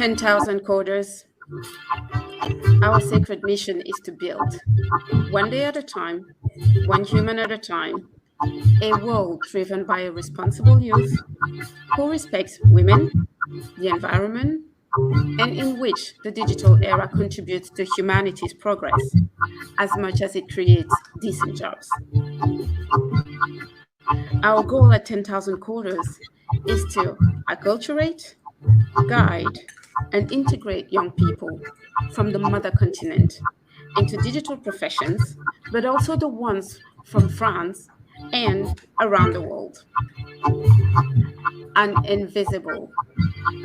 10,000 coders. Our sacred mission is to build, one day at a time, one human at a time, a world driven by a responsible youth who respects women, the environment, and in which the digital era contributes to humanity's progress as much as it creates decent jobs. Our goal at 10,000 coders is to acculturate, guide, and integrate young people from the mother continent into digital professions, but also the ones from France and around the world. An invisible,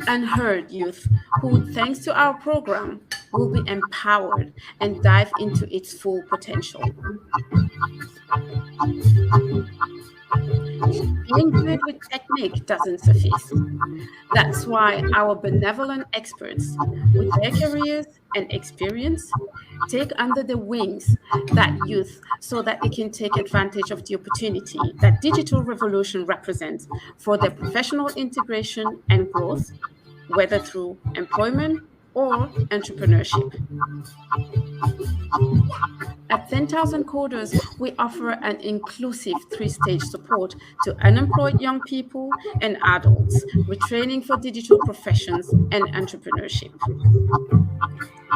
unheard youth who, thanks to our program, will be empowered and dive into its full potential. Being good with technique doesn't suffice. That's why our benevolent experts, with their careers and experience, take under their wings that youth so that they can take advantage of the opportunity that digital revolution represents for their professional integration and growth, whether through employment or entrepreneurship. At 10,000 Coders, we offer an inclusive three-stage support to unemployed young people and adults with training for digital professions and entrepreneurship.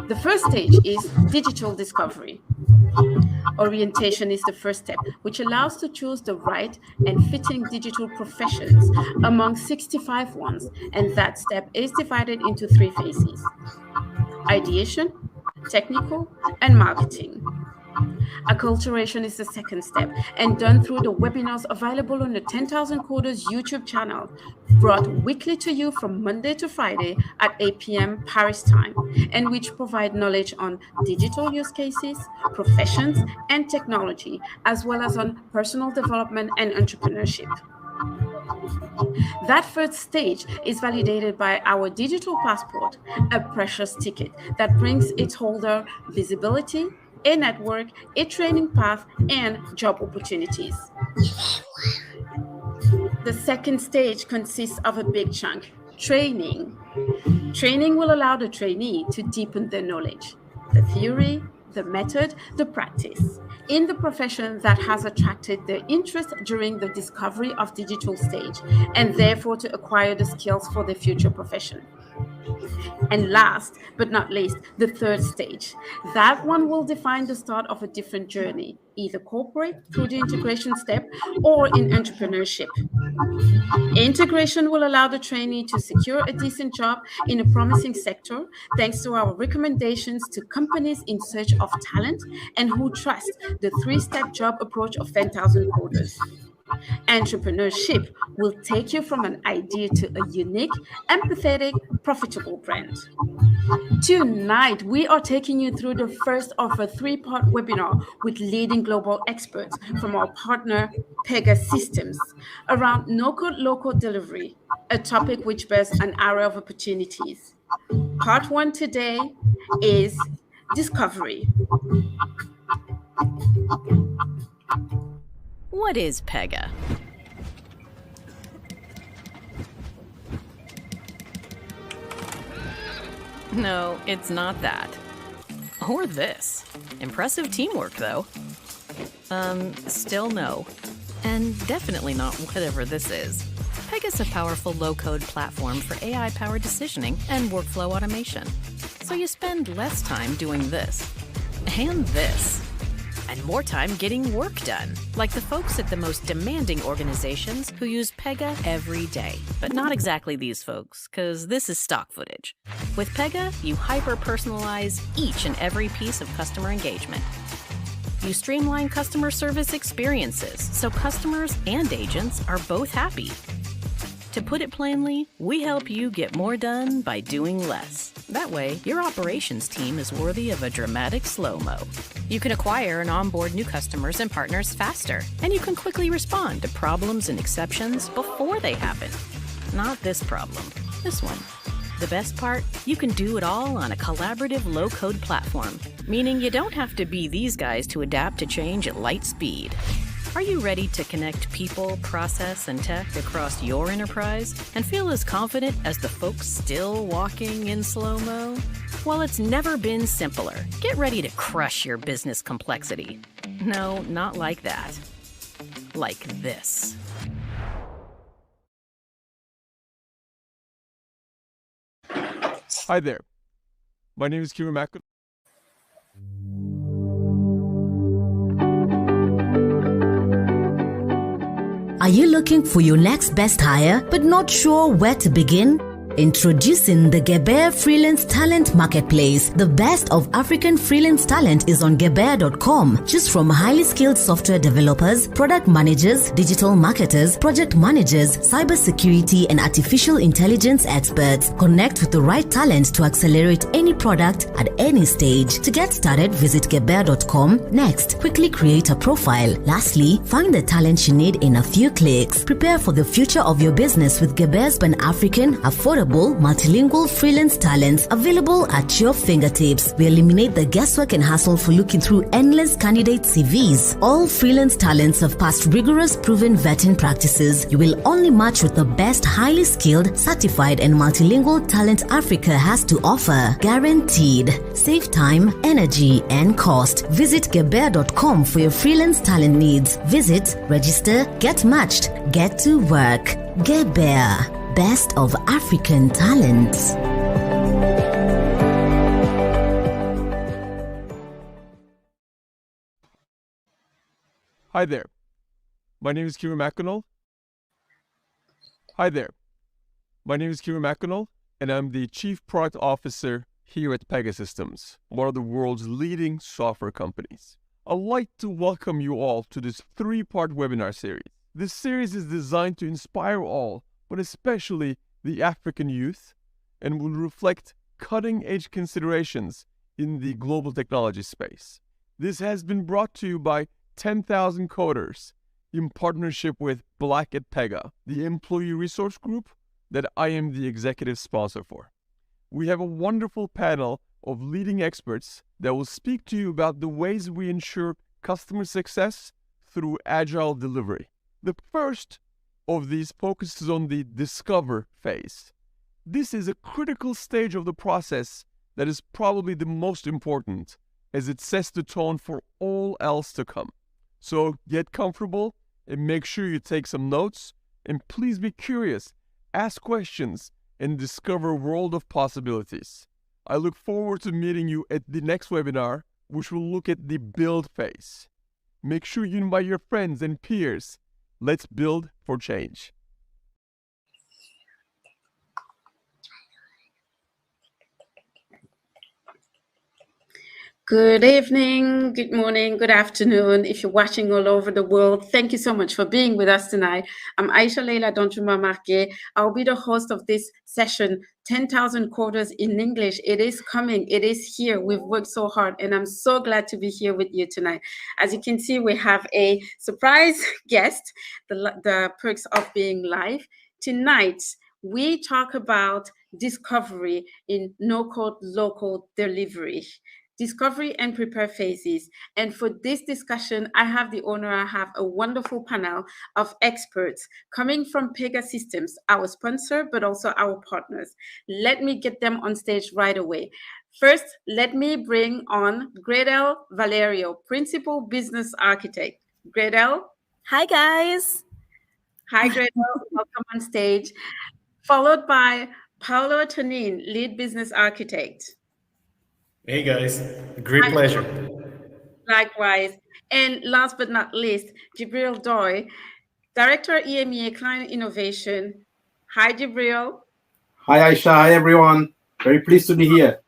The first stage is digital discovery. Orientation is the first step, which allows to choose the right and fitting digital professions among 65 ones, and that step is divided into three phases: ideation, technical, and marketing. Acculturation is the second step and done through the webinars available on the 10,000 Coders YouTube channel, brought weekly to you from Monday to Friday at 8 p.m. Paris time, and which provide knowledge on digital use cases, professions, and technology, as well as on personal development and entrepreneurship. That third stage is validated by our digital passport, a precious ticket that brings its holder visibility, a network, a training path, and job opportunities. The second stage consists of a big chunk: training. Training will allow the trainee to deepen their knowledge, the theory, the method, the practice, in the profession that has attracted their interest during the discovery of digital stage, and therefore to acquire the skills for their future profession. And last but not least, the third stage. That one will define the start of a different journey, either corporate through the integration step or in entrepreneurship. Integration will allow the trainee to secure a decent job in a promising sector, thanks to our recommendations to companies in search of talent and who trust the three-step job approach of 10,000 Coders. Entrepreneurship will take you from an idea to a unique, empathetic, profitable brand. Tonight, we are taking you through the first of a three-part webinar with leading global experts from our partner, Pega Systems, around no-code, low-code delivery, a topic which bears an array of opportunities. Part one today is discovery. What is Pega? No, it's not that. Or this. Impressive teamwork, though. Still no. And definitely not whatever this is. Pega's a powerful low-code platform for AI-powered decisioning and workflow automation. So you spend less time doing this. And this. And more time getting work done, like the folks at the most demanding organizations who use Pega every day. But not exactly these folks, because this is stock footage. With Pega, you hyper-personalize each and every piece of customer engagement. You streamline customer service experiences, so customers and agents are both happy. To put it plainly, we help you get more done by doing less. That way, your operations team is worthy of a dramatic slow-mo. You can acquire and onboard new customers and partners faster, and you can quickly respond to problems and exceptions before they happen. Not this problem, this one. The best part? You can do it all on a collaborative low-code platform, meaning you don't have to be these guys to adapt to change at light speed. Are you ready to connect people, process, and tech across your enterprise and feel as confident as the folks still walking in slow-mo? Well, it's never been simpler. Get ready to crush your business complexity. No, not like that. Like this. Hi there. My name is Kieran Mackin. Are you looking for your next best hire but not sure where to begin? Introducing the Geber Freelance Talent Marketplace. The best of African freelance talent is on Geber.com. Choose from highly skilled software developers, product managers, digital marketers, project managers, cybersecurity, and artificial intelligence experts. Connect with the right talent to accelerate any product at any stage. To get started, visit Geber.com. Next, quickly create a profile. Lastly, find the talent you need in a few clicks. Prepare for the future of your business with Geber's Pan-African, affordable, multilingual freelance talents available at your fingertips. We eliminate the guesswork and hassle for looking through endless candidate CVs. All freelance talents have passed rigorous proven vetting practices. You will only match with the best highly skilled, certified, and multilingual talent Africa has to offer. Guaranteed. Save time, energy, and cost. Visit Geber.com for your freelance talent needs. Visit, register, get matched, get to work. Geber. Best of African talents. Hi there. My name is Kieran Mackin. Hi there. My name is Kieran Mackin, and I'm the Chief Product Officer here at Pega Systems, one of the world's leading software companies. I'd like to welcome you all to this 3-part webinar series. This series is designed to inspire all, but especially the African youth, and will reflect cutting-edge considerations in the global technology space. This has been brought to you by 10,000 Coders in partnership with Black at Pega, the employee resource group that I am the executive sponsor for. We have a wonderful panel of leading experts that will speak to you about the ways we ensure customer success through agile delivery. The first of these focuses on the discover phase. This is a critical stage of the process that is probably the most important, as it sets the tone for all else to come. So get comfortable and make sure you take some notes, and please be curious, ask questions, and discover a world of possibilities. I look forward to meeting you at the next webinar, which will look at the build phase. Make sure you invite your friends and peers. Let's build for change. Good evening, good morning, good afternoon. If you're watching all over the world, thank you so much for being with us tonight. I'm Aisha Leila Donjuma Marque. I'll be the host of this session, 10,000 Coders in English. It is coming, it is here. We've worked so hard, and I'm so glad to be here with you tonight. As you can see, we have a surprise guest, the perks of being live. Tonight, we talk about discovery in no-code, low-code delivery. Discovery and prepare phases. And for this discussion, I have a wonderful panel of experts coming from Pega Systems, our sponsor, but also our partners. Let me get them on stage right away. First, let me bring on Gradel Valerio, Principal Business Architect. Gradel. Hi, guys. Hi, Gradel. Welcome on stage. Followed by Paolo Tonin, Lead Business Architect. Hey guys, great pleasure. Likewise. And last but not least, Jibril Doi, Director EMEA Client Innovation. Hi, Jibril. Hi, Aisha. Hi, everyone. Very pleased to be here.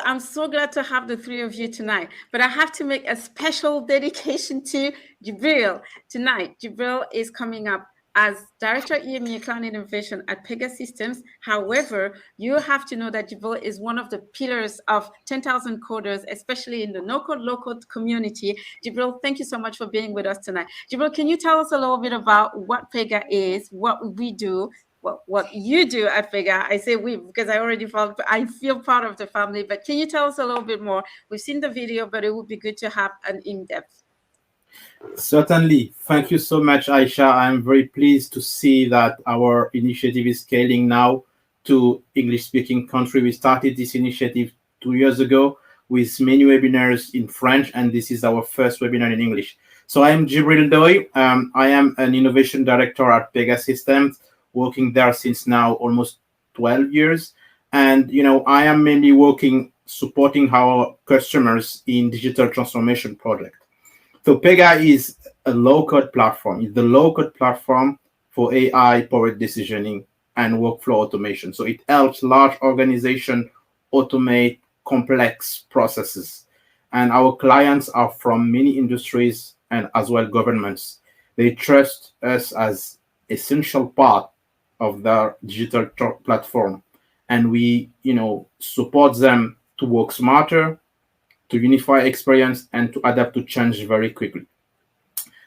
I'm so glad to have the three of you tonight, but I have to make a special dedication to Jibril tonight. Jibril is coming up as Director EMEA Client Innovation at Pega Systems. However, you have to know that Jibril is one of the pillars of 10,000 Coders, especially in the no-code, low-code community. Jibril, thank you so much for being with us tonight. Jibril, can you tell us a little bit about what Pega is, what we do, what you do at Pega? I say we because I feel part of the family, but can you tell us a little bit more? We've seen the video, but it would be good to have an in-depth. Certainly. Thank you so much, Aisha. I'm very pleased to see that our initiative is scaling now to English-speaking country. We started this initiative 2 years ago with many webinars in French, and this is our first webinar in English. So I'm Jibril Doy. I am an innovation director at Pega Systems, working there since now almost 12 years. And, I am mainly supporting our customers in digital transformation project. So Pega is a low-code platform. It's the low-code platform for AI-powered decisioning and workflow automation. So it helps large organizations automate complex processes. And our clients are from many industries and as well governments. They trust us as essential part of their digital platform. And we, support them to work smarter, to unify experience, and to adapt to change very quickly.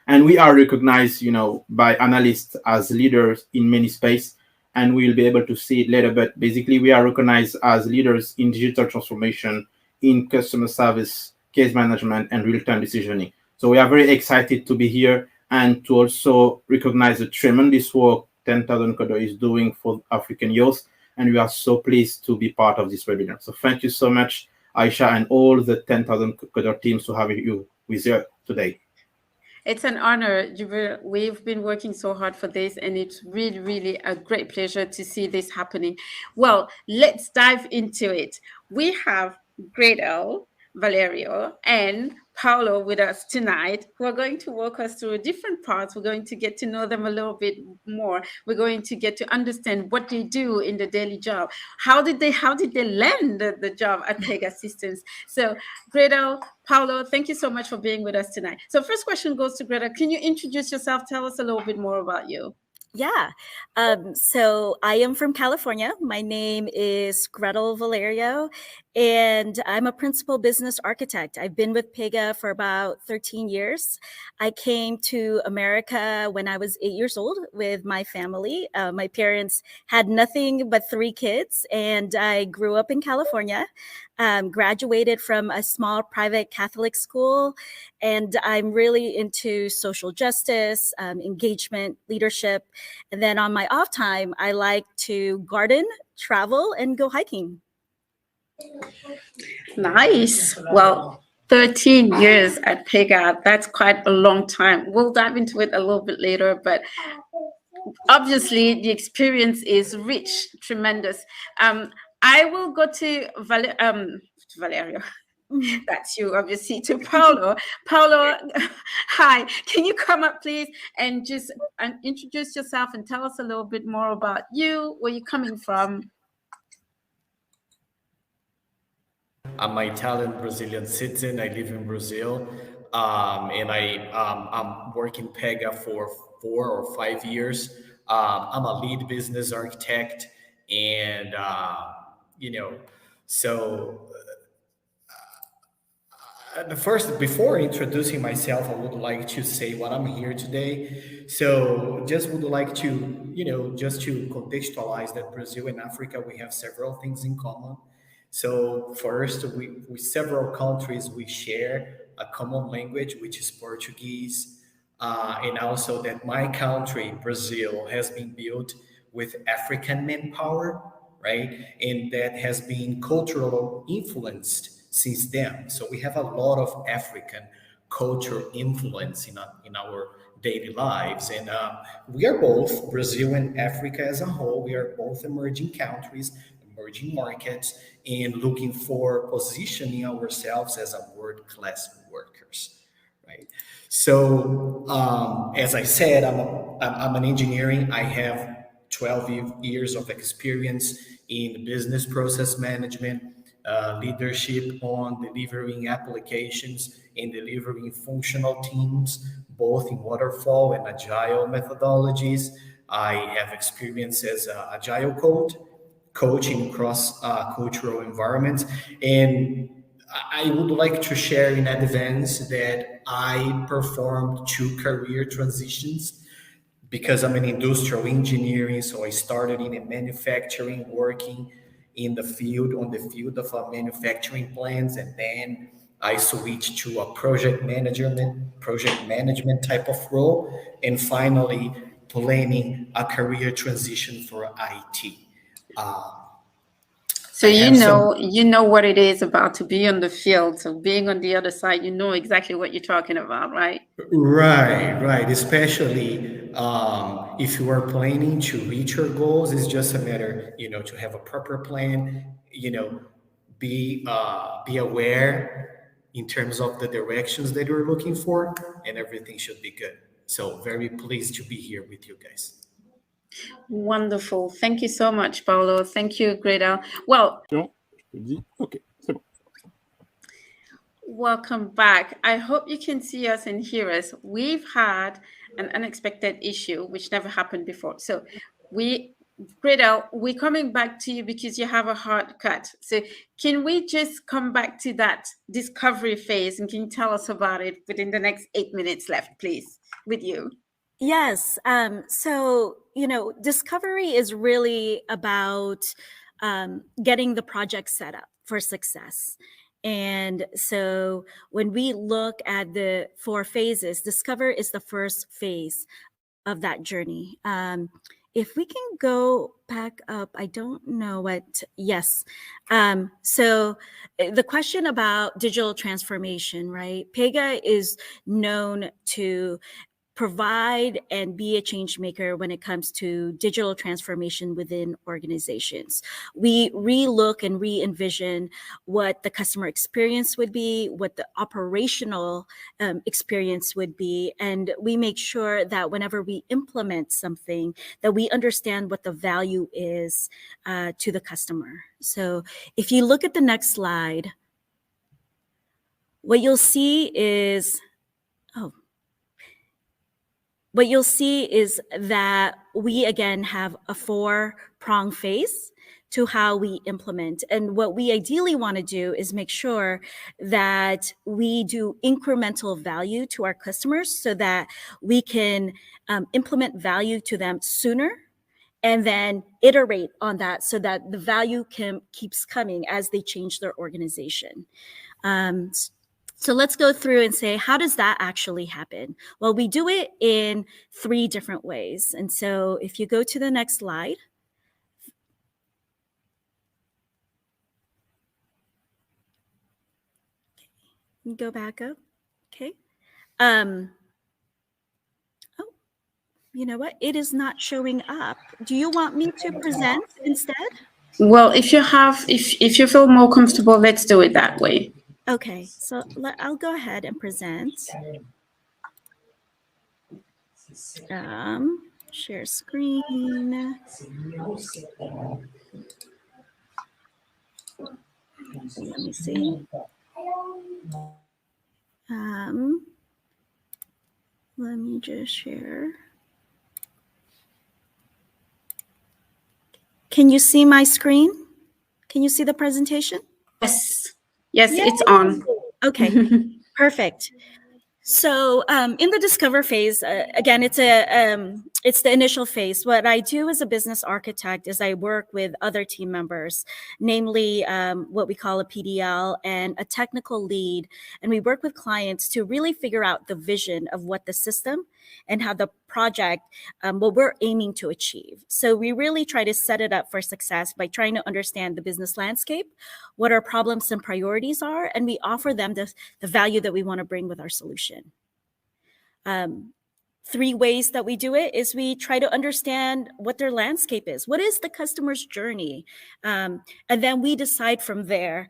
And we are recognized, by analysts as leaders in many space, and we'll be able to see it later. But basically, we are recognized as leaders in digital transformation, in customer service, case management, and real-time decisioning. So we are very excited to be here and to also recognize the tremendous work 10,000 Coder is doing for African youth. And we are so pleased to be part of this webinar. So thank you so much, Aisha, and all the 10,000 Coder teams to have you with you today. It's an honor. We've been working so hard for this, and it's really, really a great pleasure to see this happening. Well, let's dive into it. We have Gradel, Valerio, and Paolo with us tonight, who are going to walk us through different parts. We're going to get to know them a little bit more. We're going to get to understand what they do in the daily job. How did they land the job at Pega Systems? So, Gradel, Paolo, thank you so much for being with us tonight. So, first question goes to Gradel. Can you introduce yourself? Tell us a little bit more about you. Yeah. So I am from California. My name is Gretel Valerio, and I'm a principal business architect. I've been with Pega for about 13 years. I came to America when I was 8 years old with my family. My parents had nothing but 3 kids, and I grew up in California. Graduated from a small private Catholic school, and I'm really into social justice, engagement, leadership. And then on my off time, I like to garden, travel, and go hiking. Nice. Well, 13 years at Pega, that's quite a long time. We'll dive into it a little bit later, but obviously the experience is rich, tremendous. I will go to Valerio. That's you, obviously, to Paolo. Paolo, hi. Can you come up, please, and just introduce yourself and tell us a little bit more about you, where you're coming from? I'm an Italian Brazilian citizen. I live in Brazil, and I'm working Pega for 4 or 5 years. I'm a lead business architect, and so before introducing myself, I would like to say what I'm here today. So just would like to, just to contextualize that Brazil and Africa, we have several things in common. So first, with several countries, we share a common language, which is Portuguese. And also that my country, Brazil, has been built with African manpower, right? And that has been cultural influenced since then. So we have a lot of African culture influence in our daily lives. And we are both, Brazil and Africa as a whole, we are both emerging countries, emerging markets, and looking for positioning ourselves as a world-class workers, right? So as I said, I'm an engineering. I have 12 years of experience in business process management, leadership on delivering applications and delivering functional teams, both in waterfall and agile methodologies. I have experience as an agile coach in cross cultural environments. And I would like to share in advance that I performed 2 career transitions because I'm an industrial engineering. So I started in a manufacturing, working in the field, on the field of manufacturing plants. And then I switched to a project management type of role, and finally planning a career transition for IT. Uh, So I have some. you know what it is about to be on the field. So being on the other side, you know exactly what you're talking about, right? Right, right. Especially if you are planning to reach your goals, it's just a matter, to have a proper plan. Be aware in terms of the directions that you're looking for, and everything should be good. So very pleased to be here with you guys. Wonderful. Thank you so much, Paulo. Thank you, Greta. Well, Non, je te le dis. OK, c'est bon. welcome back. I hope you can see us and hear us. We've had an unexpected issue which never happened before. So Greta, we're coming back to you because you have a hard cut. So can we just come back to that discovery phase, and can you tell us about it within the next 8 minutes left, please, with you? Yes. So, discovery is really about getting the project set up for success. And so when we look at the 4 phases, discover is the first phase of that journey. If we can go back up, I don't know what, yes. So the question about digital transformation, right? Pega is known to provide and be a change maker when it comes to digital transformation within organizations. We relook and re-envision what the customer experience would be, what the operational experience would be, and we make sure that whenever we implement something, that we understand what the value is to the customer. So if you look at the next slide, what you'll see is, what you'll see is that we, again, have a 4-prong phase to how we implement. And what we ideally want to do is make sure that we do incremental value to our customers so that we can implement value to them sooner and then iterate on that so that the value keeps coming as they change their organization. So let's go through and say, how does that actually happen? Well, we do it in 3 different ways. And so if you go to the next slide, you go back up. Okay. Oh, you know what? It is not showing up. Do you want me to present instead? Well, if you feel more comfortable, let's do it that way. Okay, so I'll go ahead and present. Share screen. Let me see. Let me just share. Can you see my screen? Can you see the presentation? Yes, Yay! it's on. Okay, perfect. So in the discover phase, again, it's the initial phase. What I do as a business architect is I work with other team members, namely what we call a PDL and a technical lead. And we work with clients to really figure out the vision of what the system and how the project, what we're aiming to achieve. So we really try to set it up for success by trying to understand the business landscape, what our problems and priorities are, and we offer them the value that we want to bring with our solution. 3 ways that we do it is we try to understand what their landscape is. What is the customer's journey? And then we decide from there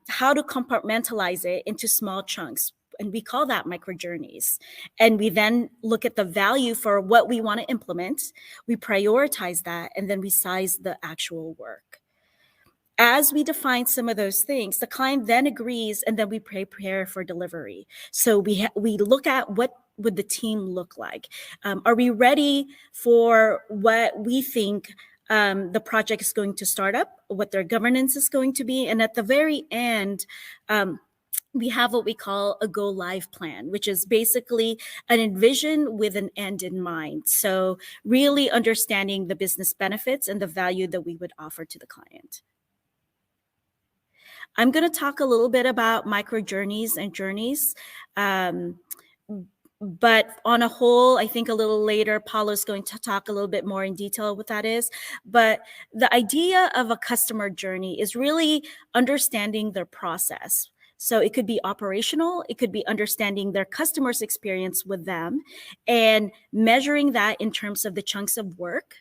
how to compartmentalize it into small chunks. And we call that micro journeys. And we then look at the value for what we want to implement. We prioritize that, and then we size the actual work. As we define some of those things, the client then agrees, and then we prepare for delivery. So we look at what would the team look like. Are we ready for what we think the project is going to start up, what their governance is going to be? And at the very end, we have what we call a go live plan, which is basically an envision with an end in mind. So really understanding the business benefits and the value that we would offer to the client. I'm going to talk a little bit about micro journeys and journeys. But on a whole, I think a little later, Paulo's going to talk a little bit more in detail what that is. But the idea of a customer journey is really understanding their process. So it could be operational, it could be understanding their customer's experience with them and measuring that in terms of the chunks of work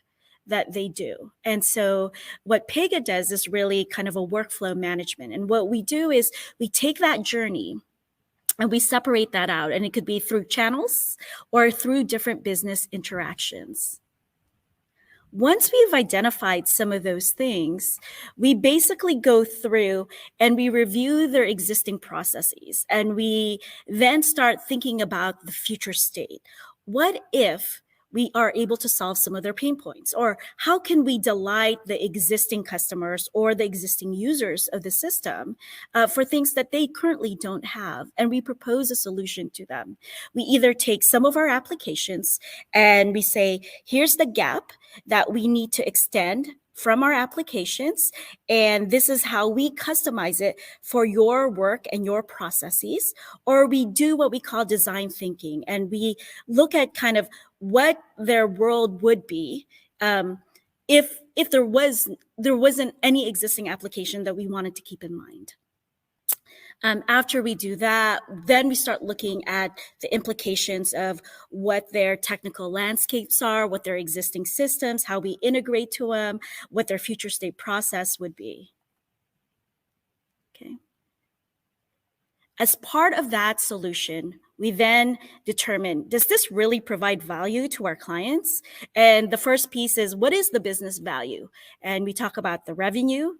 that they do. And so what Pega does is really kind of a workflow management. And what we do is we take that journey and we separate that out, and it could be through channels or through different business interactions. Once we've identified some of those things, we basically go through and we review their existing processes, and we then start thinking about the future state. What if we are able to solve some of their pain points? Or how can we delight the existing customers or the existing users of the system for things that they currently don't have? And we propose a solution to them. We either take some of our applications and we say, here's the gap that we need to extend from our applications, and this is how we customize it for your work and your processes. Or we do what we call design thinking, and we look at kind of what their world would be if there wasn't any existing application that we wanted to keep in mind. After we do that, then we start looking at the implications of what their technical landscapes are, what their existing systems, how we integrate to them, what their future state process would be. Okay. As part of that solution, we then determine, does this really provide value to our clients? And the first piece is, what is the business value? And we talk about the revenue,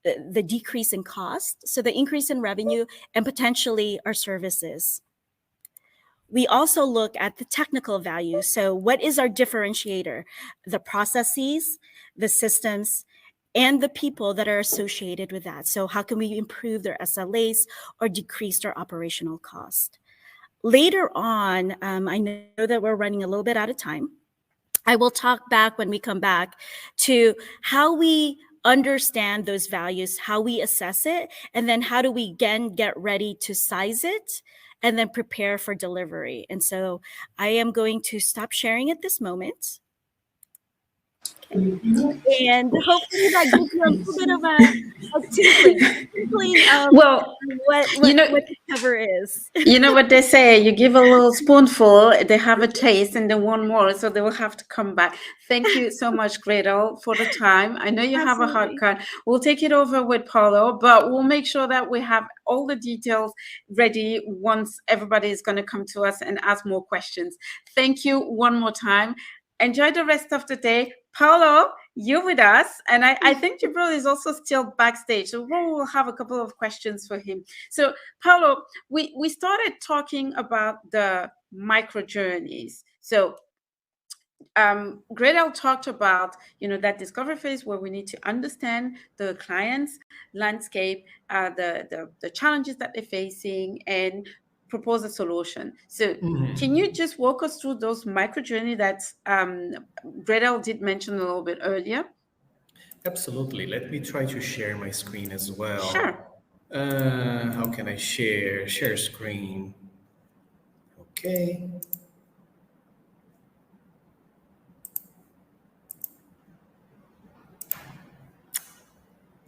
the decrease in cost, so the increase in revenue, and potentially our services. We also look at the technical value. So what is our differentiator? The processes, the systems, and the people that are associated with that. So how can we improve their SLAs or decrease their operational cost? Later on, I know that we're running a little bit out of time. I will talk back when we come back to how we understand those values, how we assess it, and then how do we again get ready to size it and then prepare for delivery. And so I am going to stop sharing at this moment. Okay. And hopefully that gives you a little bit of a tinkling of what the cover is. You know what they say, you give a little spoonful, they have a taste, and then one more, so they will have to come back. Thank you so much, Gretel, for the time. I know you have a hard cut. We'll take it over with Paulo, but we'll make sure that we have all the details ready once everybody is going to come to us and ask more questions. Thank you one more time. Enjoy the rest of the day. Paulo, you're with us, and I think Jibril is also still backstage, so we'll have a couple of questions for him. So, Paulo, we started talking about the micro journeys. So, Gretel talked about, that discovery phase where we need to understand the client's landscape, the challenges that they're facing, and propose a solution. So can you just walk us through those micro journey that Gretel did mention a little bit earlier? Absolutely. Let me try to share my screen as well. Sure. How can I share? Share screen. Okay.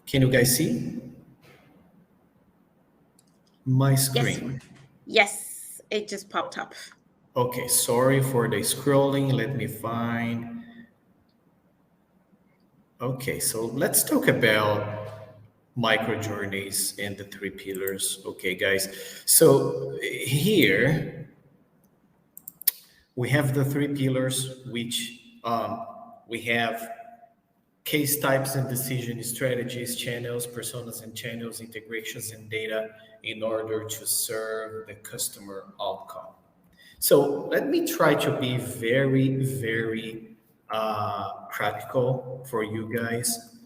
Can you guys see my screen? Yes, it just popped up. Okay, sorry for the scrolling. Let me find. Okay, so let's talk about micro journeys and the 3 pillars. Okay, guys. So here we have the 3 pillars, which we have case types and decision strategies, channels, personas and channels, integrations and data in order to serve the customer outcome. So let me try to be very, very practical for you guys.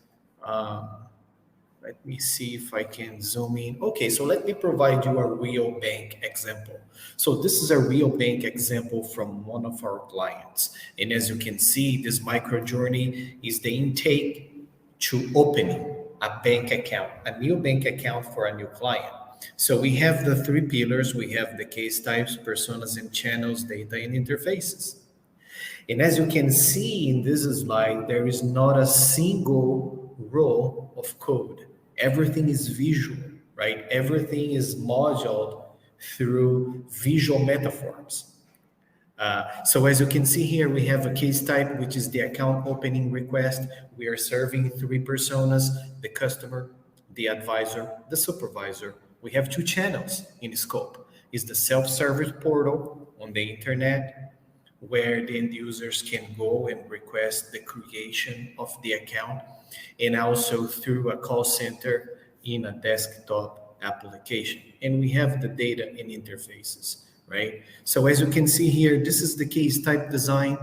Let me see if I can zoom in. Okay, so let me provide you a real bank example. So this is a real bank example from one of our clients. And as you can see, this micro journey is the intake to opening. a bank account, a new bank account for a new client. So we have the three pillars. We have the case types, personas and channels, data and interfaces. And as you can see in this slide, there is not a single row of code. Everything is visual, right? Everything is modeled through visual metaphors. So as you can see here, we have a case type, which is the account opening request. We are serving three personas: the customer, the advisor, the supervisor. We have two channels in scope. Is the self-service portal on the internet, where the end users can go and request the creation of the account, and also through a call center in a desktop application. And we have the data and interfaces, right? So as you can see here, this is the case type design,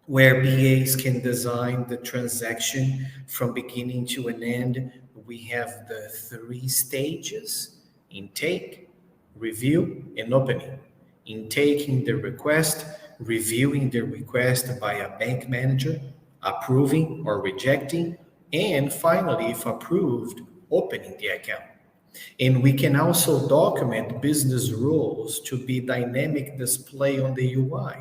where BAs can design the transaction from beginning to an end. We have the three stages: intake, review, and opening. Intaking the request, reviewing the request by a bank manager, approving or rejecting, and finally, if approved, opening the account. And we can also document business rules to be dynamic display on the UI.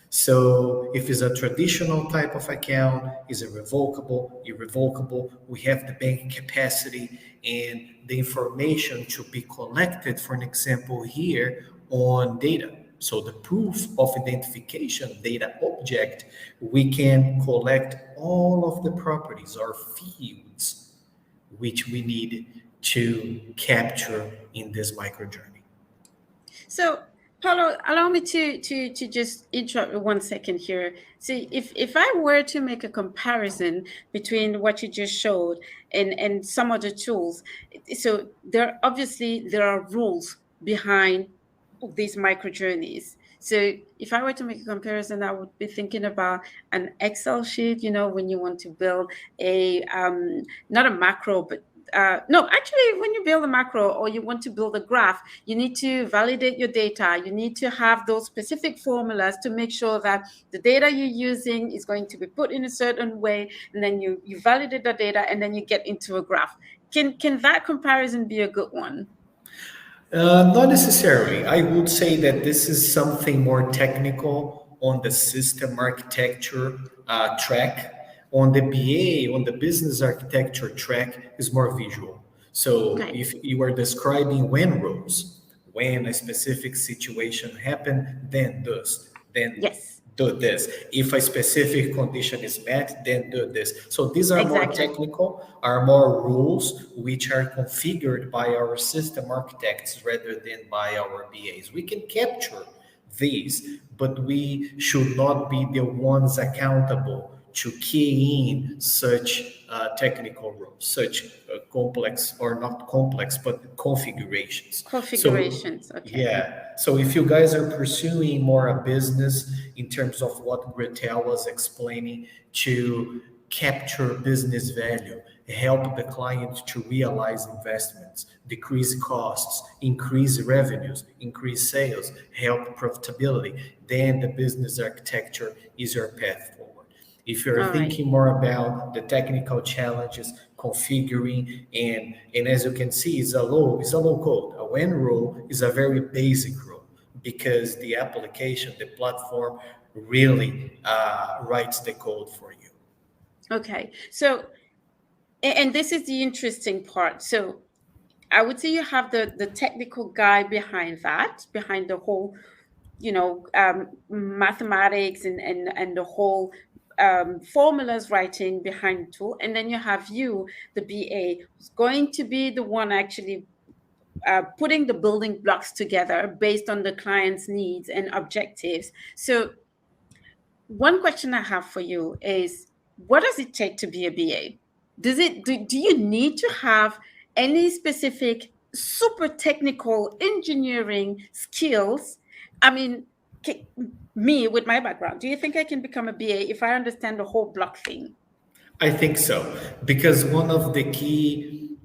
So if it's a traditional type of account, is it revocable, irrevocable? We have the bank capacity and the information to be collected, for an example here, on data. So the proof of identification data object, we can collect all of the properties or fields which we need to capture in this microjourney. So, Paulo, allow me to just interrupt 1 second here. See, if I were to make a comparison between what you just showed and some of the tools, so there are rules behind these micro journeys. So if I were to make a comparison, I would be thinking about an Excel sheet, when you want to build a, not a macro, but no, actually, when you build a macro or you want to build a graph, you need to validate your data. You need to have those specific formulas to make sure that the data you're using is going to be put in a certain way. And then you validate the data and then you get into a graph. Can that comparison be a good one? Not necessarily. I would say that this is something more technical on the system architecture track. On the BA, on the business architecture track, is more visual. So if you are describing when rules, when a specific situation happened, then this, then do this. If a specific condition is met, then do this. So these are more technical, are more rules which are configured by our system architects rather than by our BAs. We can capture these, but we should not be the ones accountable to key in such technical rules, such complex, or not complex, but configurations. Yeah. So if you guys are pursuing more a business in terms of what Gretel was explaining, to capture business value, help the client to realize investments, decrease costs, increase revenues, increase sales, help profitability, then the business architecture is your path forward. If you're thinking more about the technical challenges, configuring, and as you can see, it's a low code. A when rule is a very basic rule because the application, the platform really writes the code for you. Okay. So, and this is the interesting part. So I would say you have the technical guy behind the whole, mathematics and the whole formulas writing behind the tool, and then you have the BA, who's going to be the one actually putting the building blocks together based on the client's needs and objectives. So one question I have for you is, what does it take to be a BA? Do you need to have any specific super technical engineering skills? I mean, me with my background, do you think I can become a BA if I understand the whole block thing? I think so, because one of the key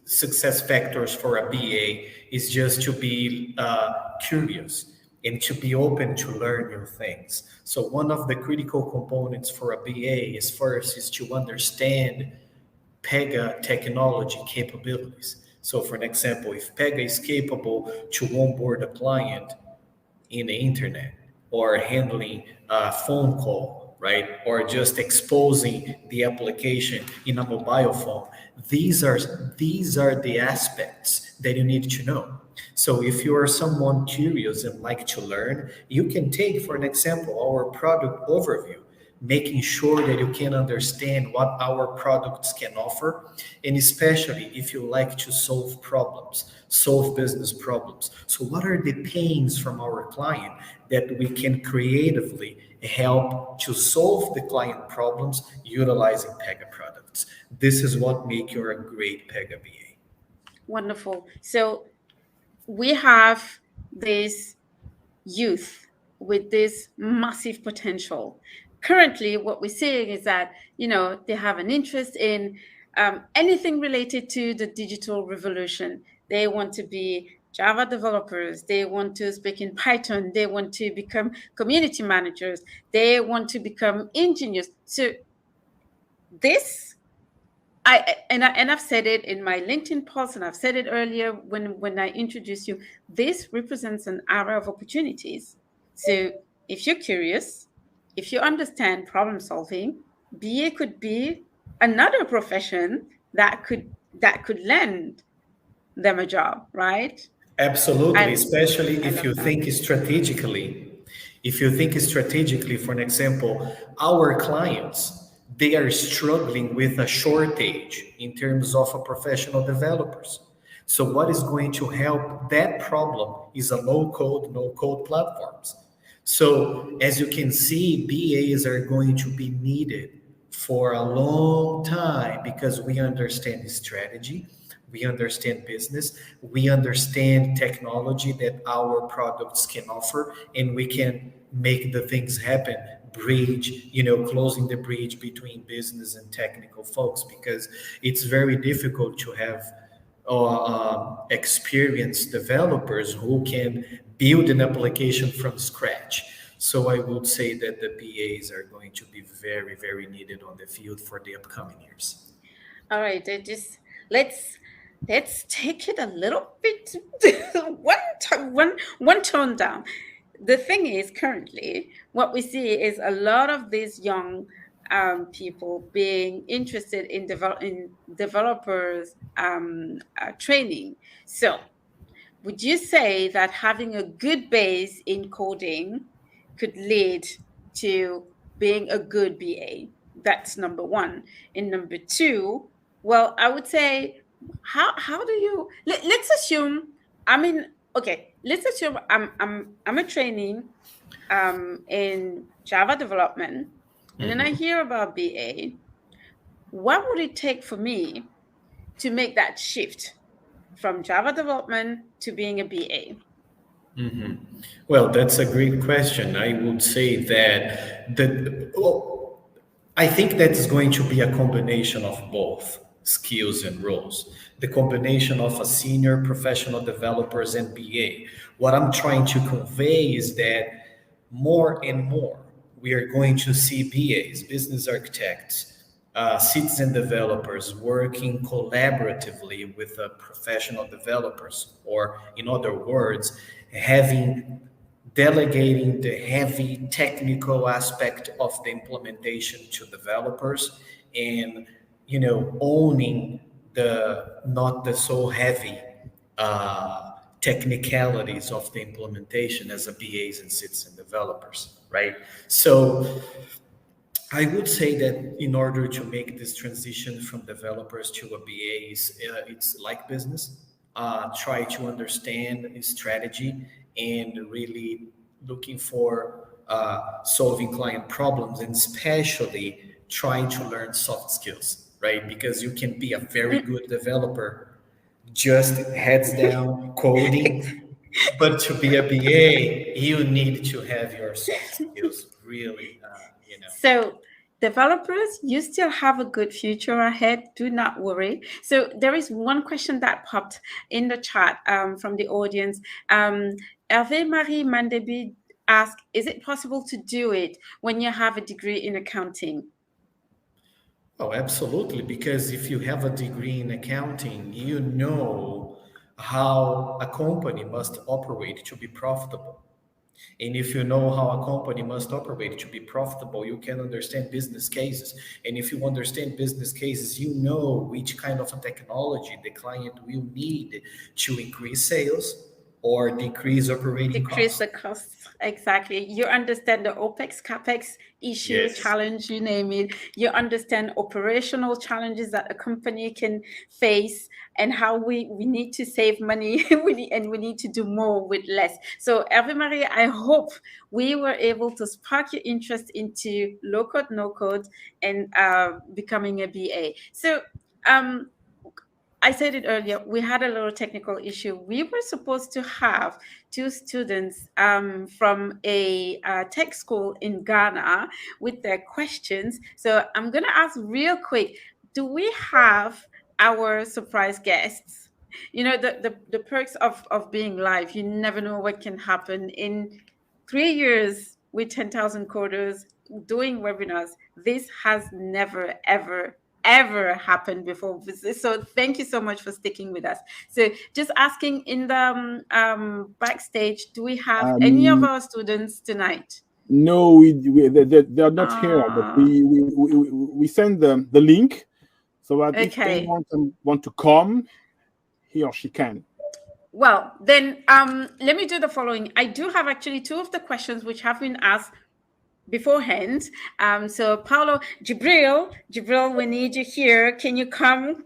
success factors for a BA is just to be curious and to be open to learn new things. So one of the critical components for a BA is first is to understand Pega technology capabilities. So for an example, if Pega is capable to onboard a client in the internet or handling a phone call, right? Or just exposing the application in a mobile phone. These are the aspects that you need to know. So if you are someone curious and like to learn, you can take, for an example, our product overview, making sure that you can understand what our products can offer, and especially if you like to solve problems, solve business problems. So what are the pains from our client that we can creatively help to solve the client problems utilizing Pega products? This is what makes you a great Pega BA. Wonderful. So we have this youth with this massive potential. Currently, what we're seeing is that, they have an interest in anything related to the digital revolution. They want to be Java developers. They want to speak in Python. They want to become community managers. They want to become engineers. So this I've said it in my LinkedIn post, and I've said it earlier when I introduced you. This represents an era of opportunities. So if you're curious, if you understand problem solving, BA could be another profession that could lend them a job, right? Absolutely, And especially I if love you that. think strategically. If you think strategically, for an example, our clients, they are struggling with a shortage in terms of a professional developers. So what is going to help that problem is a low code, no code platforms. So as you can see, BAs are going to be needed for a long time because we understand strategy, we understand business, we understand technology that our products can offer, and we can make the things happen, bridge, closing the bridge between business and technical folks, because it's very difficult to have experienced developers who can build an application from scratch. So I would say that the BAs are going to be very, very needed on the field for the upcoming years. All right, let's take it a little bit one tone down. The thing is, currently, what we see is a lot of these young people being interested in developers training. So, would you say that having a good base in coding could lead to being a good BA? That's number one. And number two, well, I would say, how do you let's assume, let's assume I'm a trainee in Java development, and then I hear about BA. What would it take for me to make that shift from Java development to being a BA? Well, that's a great question. I would say that I think that is going to be a combination of both skills and roles. The combination of a senior professional developers and BA. What I'm trying to convey is that more and more we are going to see BAs, business architects, citizen developers working collaboratively with professional developers, or in other words, having delegating the heavy technical aspect of the implementation to developers, and owning the not the so heavy technicalities of the implementation as a BAs and citizen developers, right? So I would say that in order to make this transition from developers to a BAs, it's like business. Try to understand strategy and really looking for solving client problems, and especially trying to learn soft skills, right? Because you can be a very good developer, just heads down coding, but to be a BA, you need to have your soft skills really, So, developers, you still have a good future ahead. Do not worry. So, there is one question that popped in the chat from the audience. Hervé Marie Mandebi asked, is it possible to do it when you have a degree in accounting? Oh, absolutely. Because if you have a degree in accounting, you know how a company must operate to be profitable. And if you know how a company must operate to be profitable, you can understand business cases. And if you understand business cases, you know which kind of a technology the client will need to increase sales or decrease operating Decrease costs. the costs. Exactly. You understand the OPEX, CAPEX issue, Yes. challenge, you name it. You understand operational challenges that a company can face and how we need to save money we need to do more with less. So, Hervé Marie, I hope we were able to spark your interest into low code, no code, and becoming a BA. So, I said it earlier, we had a little technical issue. We were supposed to have two students from a tech school in Ghana with their questions. So I'm going to ask real quick, do we have our surprise guests? You know, the perks of being live, you never know what can happen. In 3 years with 10,000 coders doing webinars, this has never, ever happened before. So thank you so much for sticking with us. So just asking in the backstage, do we have any of our students tonight? No, they are not here, but we send the link so that if Okay. anyone want to come, he or she can. Well, then let me do the following. I do have actually two of the questions which have been asked beforehand. So Paulo, Jibril, we need you here. Can you come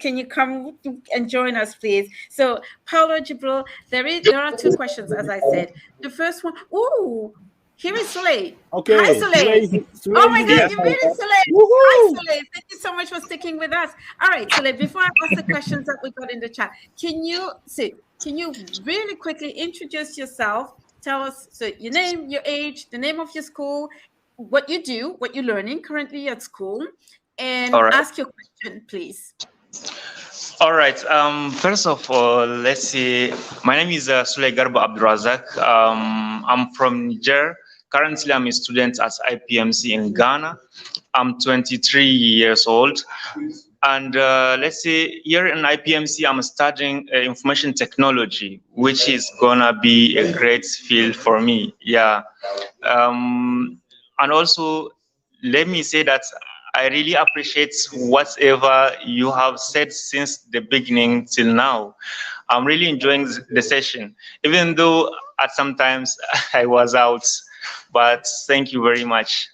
and join us, please? So Paulo, Jibril, there are two questions, as I said. The first one, here is Soleil. Okay. Hi, Soleil. Oh my God, you made it, Soleil. Hi, Soleil. Thank you so much for sticking with us. All right, Soleil, before I ask the questions that we got in the chat, can you really quickly introduce yourself? Tell us your name, your age, the name of your school, what you do, what you're learning currently at school, and ask your question, please. All right. First of all, let's see. My name is Sule Garba Abdurazak. I'm from Niger. Currently, I'm a student at IPMC in Ghana. I'm 23 years old. And let's say here in IPMC, I'm studying information technology, which is going to be a great field for me. Yeah. And also, let me say that I really appreciate whatever you have said since the beginning till now. I'm really enjoying the session, even though at some times I was out. But thank you very much.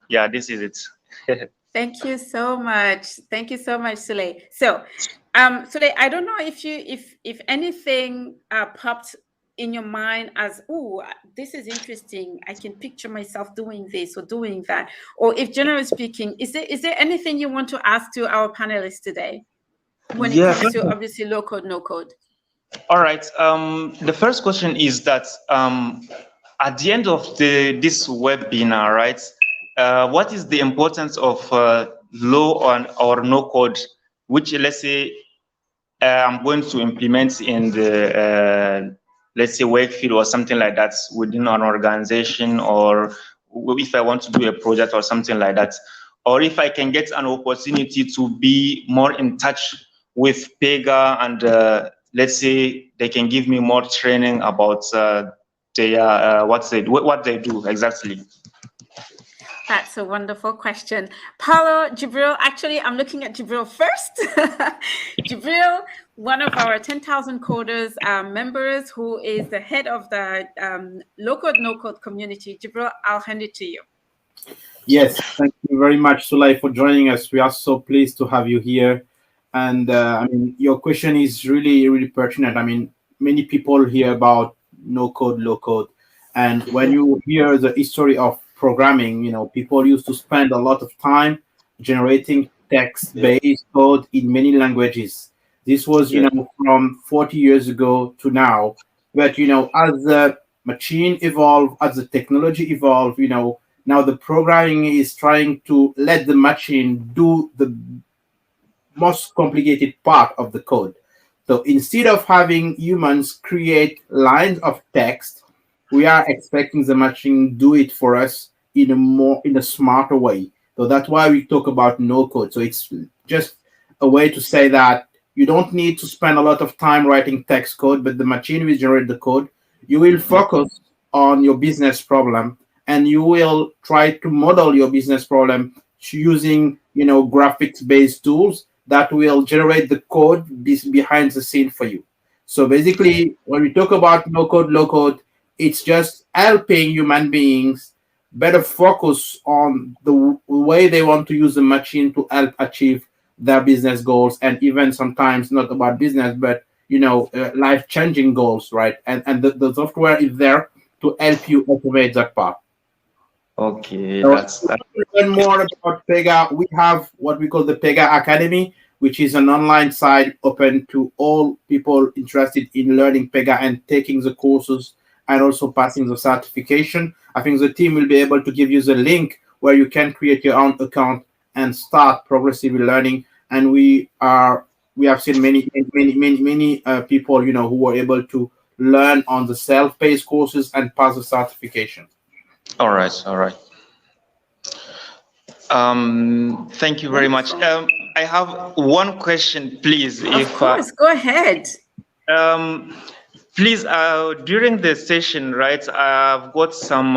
Yeah, this is it. Thank you so much. Thank you so much, Sule. So, Sule, I don't know if anything popped in your mind as, oh, this is interesting. I can picture myself doing this or doing that. Or if generally speaking, is there anything you want to ask to our panelists today when it comes to obviously low code, no code? All right. The first question is that at the end of this webinar, right, what is the importance of low or no code, which let's say I'm going to implement in the let's say work field or something like that within an organization, or if I want to do a project or something like that, or if I can get an opportunity to be more in touch with Pega and let's say they can give me more training about what they do exactly. That's a wonderful question. Paulo, Jibril, actually, I'm looking at Jibril first. Jibril, one of our 10,000 coders members who is the head of the low-code, no-code community. Jibril, I'll hand it to you. Yes, thank you very much, Sulay, for joining us. We are so pleased to have you here. And I mean, your question is really, really pertinent. I mean, many people hear about no-code, low-code. And when you hear the history of programming, you know, people used to spend a lot of time generating text-based code in many languages. This was, you know, from 40 years ago to now. But, you know, as the machine evolved, as the technology evolved, you know, now the programming is trying to let the machine do the most complicated part of the code. So instead of having humans create lines of text, we are expecting the machine do it for us in a smarter way. So that's why we talk about no code. So it's just a way to say that you don't need to spend a lot of time writing text code, but the machine will generate the code. You will focus on your business problem, and you will try to model your business problem using graphics based tools that will generate the code behind the scene for you. So basically, when we talk about no code, low code, it's just helping human beings better focus on the way they want to use the machine to help achieve their business goals, and even sometimes not about business, but life-changing goals, right? And the software is there to help you automate that part. Okay, So that's if you learn more about Pega, we have what we call the Pega Academy, which is an online site open to all people interested in learning Pega and taking the courses and also passing the certification. I think the team will be able to give you the link where you can create your own account and start progressively learning. And we have seen many people who were able to learn on the self-paced courses and pass the certification. all right. All right. Thank you very much. I have one question, please. Of course, go ahead. Please, during the session, right, I've got some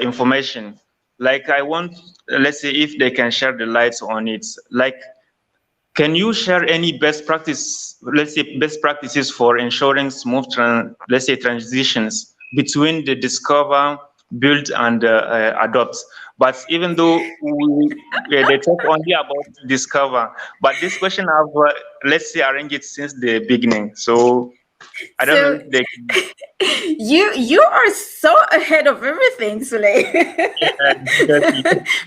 information. Like I want, let's say if they can share the lights on it, like, can you share any best practice, let's say best practices for ensuring smooth, let's say transitions between the discover, build, and adopt? But even though they talk only about discover, but this question I've, let's say, arranged it since the beginning. So I don't know if they can. You are so ahead of everything, Sule.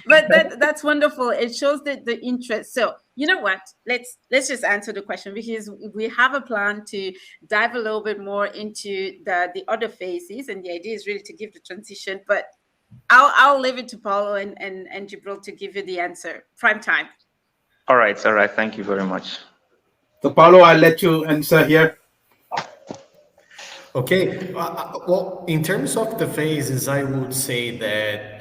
But that's wonderful. It shows the interest. So you know what? Let's just answer the question, because we have a plan to dive a little bit more into the other phases, and the idea is really to give the transition. But I'll leave it to Paulo and Jibril to give you the answer. Prime time. All right. Thank you very much. So Paulo, I'll let you answer here. Okay. Well, in terms of the phases, I would say that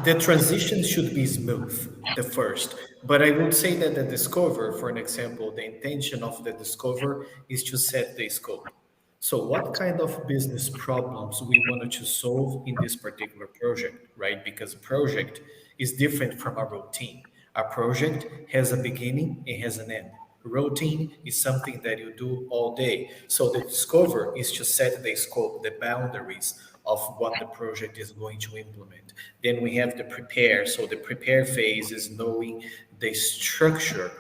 the transition should be smooth, the first. But I would say that the discover, for an example, the intention of the discover is to set the scope. So what kind of business problems we wanted to solve in this particular project, right? Because a project is different from a routine. A project has a beginning, it has an end. Routine is something that you do all day. So the discover is to set the scope, the boundaries of what the project is going to implement. Then we have the prepare. So the prepare phase is knowing the structure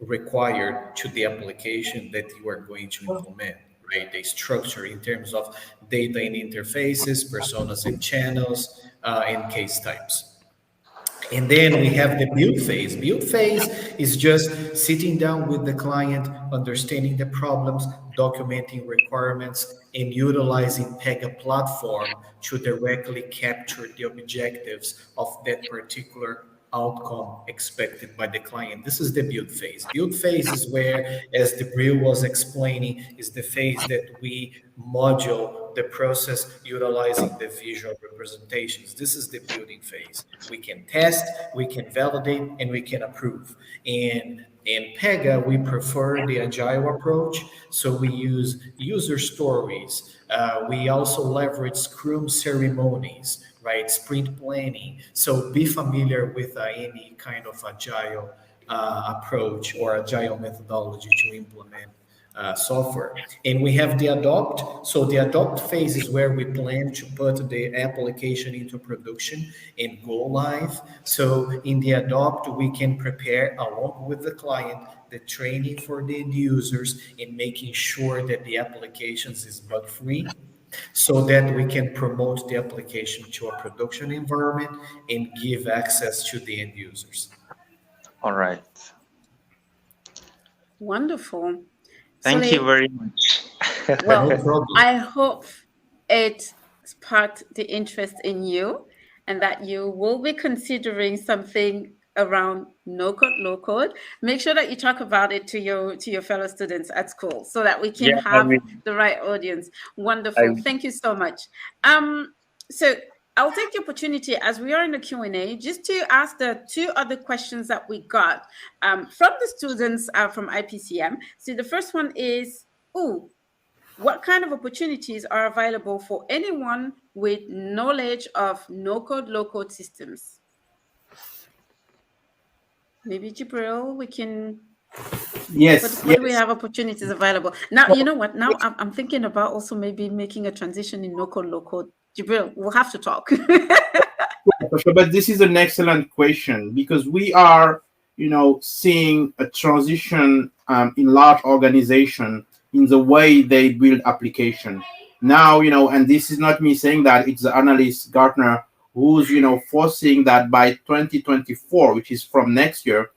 required to the application that you are going to implement, right? The structure in terms of data and interfaces, personas and channels, and case types. And then we have the build phase. Build phase is just sitting down with the client, understanding the problems, documenting requirements, and utilizing Pega platform to directly capture the objectives of that particular outcome expected by the client. This is the build phase. Build phase is where, as the Brill was explaining, is the phase that we module the process utilizing the visual representations. This is the building phase. We can test, we can validate, and we can approve. And in Pega, we prefer the agile approach. So we use user stories. We also leverage Scrum ceremonies, right? Sprint planning. So be familiar with any kind of agile approach or agile methodology to implement software. And we have the adopt. So the adopt phase is where we plan to put the application into production and go live. So in the adopt, we can prepare along with the client the training for the end users in making sure that the applications is bug free, so that we can promote the application to a production environment and give access to the end users. All right. Wonderful. Thank you very much. Well, No problem. I hope it sparked the interest in you, and that you will be considering something around no code, low code, make sure that you talk about it to your fellow students at school so that we can Yeah, I have will. the right audience. I Wonderful. will. Thank you so much. So I'll take the opportunity as we are in the Q&A just to ask the two other questions that we got from the students from IPCM. So the first one is, what kind of opportunities are available for anyone with knowledge of no-code, low-code systems? Maybe Jibril, we can. Yes, What do we yes. have opportunities available now? You know what? Now I'm thinking about also maybe making a transition in no-code, low-code. Jibril, we'll have to talk. For sure, but this is an excellent question because we are, seeing a transition in large organization in the way they build application. Now, and this is not me saying that; it's the analyst Gartner who's, foreseeing that by 2024, which is from next year,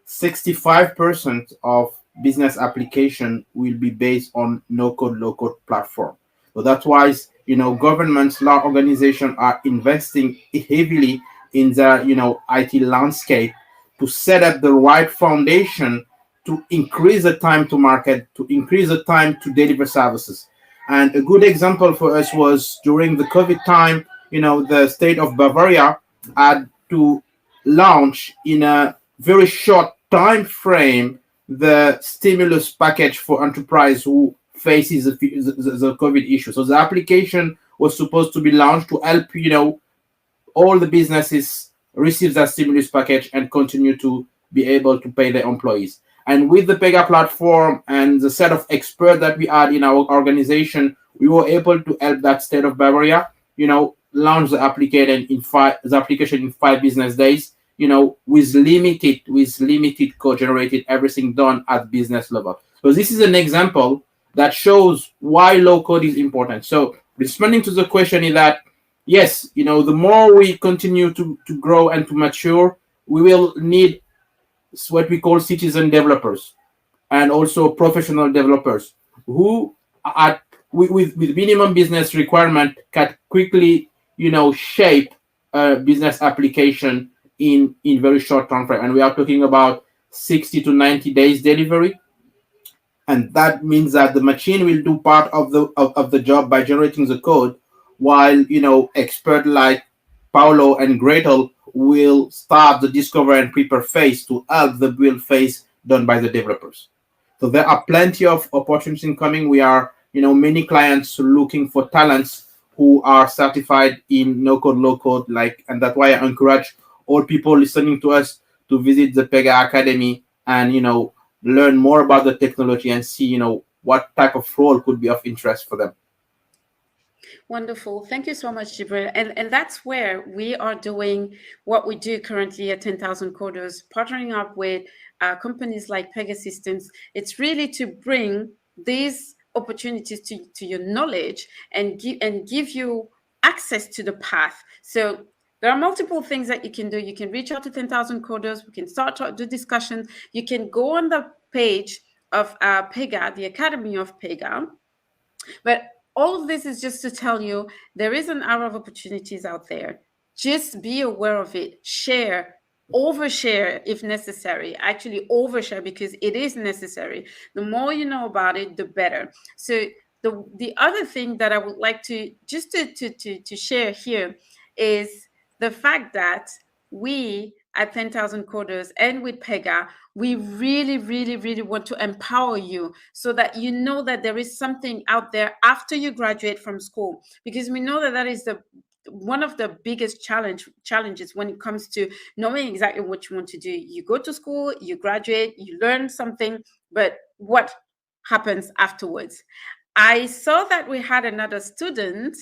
65% of business application will be based on no code, low code platform. So that's why governments, large organizations are investing heavily in the IT landscape to set up the right foundation to increase the time to market, to increase the time to deliver services. And a good example for us was during the COVID time, the state of Bavaria had to launch in a very short time frame the stimulus package for enterprise who faces the COVID issue. So the application was supposed to be launched to help all the businesses receive that stimulus package and continue to be able to pay their employees. And with the Pega platform and the set of experts that we had in our organization, we were able to help that state of Bavaria, launch the application in 5 business days, with limited code generated, everything done at business level. So this is an example that shows why low code is important. So responding to the question is that, yes, the more we continue to grow and to mature, we will need what we call citizen developers and also professional developers who at with minimum business requirement can quickly shape a business application in very short time frame. And we are talking about 60 to 90 days delivery. And that means that the machine will do part of the job by generating the code, while expert like Paulo and Gretel will start the discover and prepare phase to help the build phase done by the developers. So there are plenty of opportunities coming. We are many clients looking for talents who are certified in no code, low code, and that's why I encourage all people listening to us to visit the Pega Academy and learn more about the technology and see what type of role could be of interest for them. Wonderful. Thank you so much, Jibril. And that's where we are doing what we do currently at 10,000 Coders, partnering up with companies like Pega Systems. It's really to bring these opportunities to your knowledge and give you access to the path. So there are multiple things that you can do. You can reach out to 10,000 Coders. We can start to do discussions. You can go on the page of Pega, the Academy of Pega. But all of this is just to tell you there is an hour of opportunities out there. Just be aware of it. Share, overshare if necessary. Actually, overshare because it is necessary. The more you know about it, the better. So the other thing that I would like to just to share here is the fact that we at 10,000 Coders and with Pega, we really, really, really want to empower you so that you know that there is something out there after you graduate from school, because we know that that is one of the biggest challenges when it comes to knowing exactly what you want to do. You go to school, you graduate, you learn something, but what happens afterwards? I saw that we had another student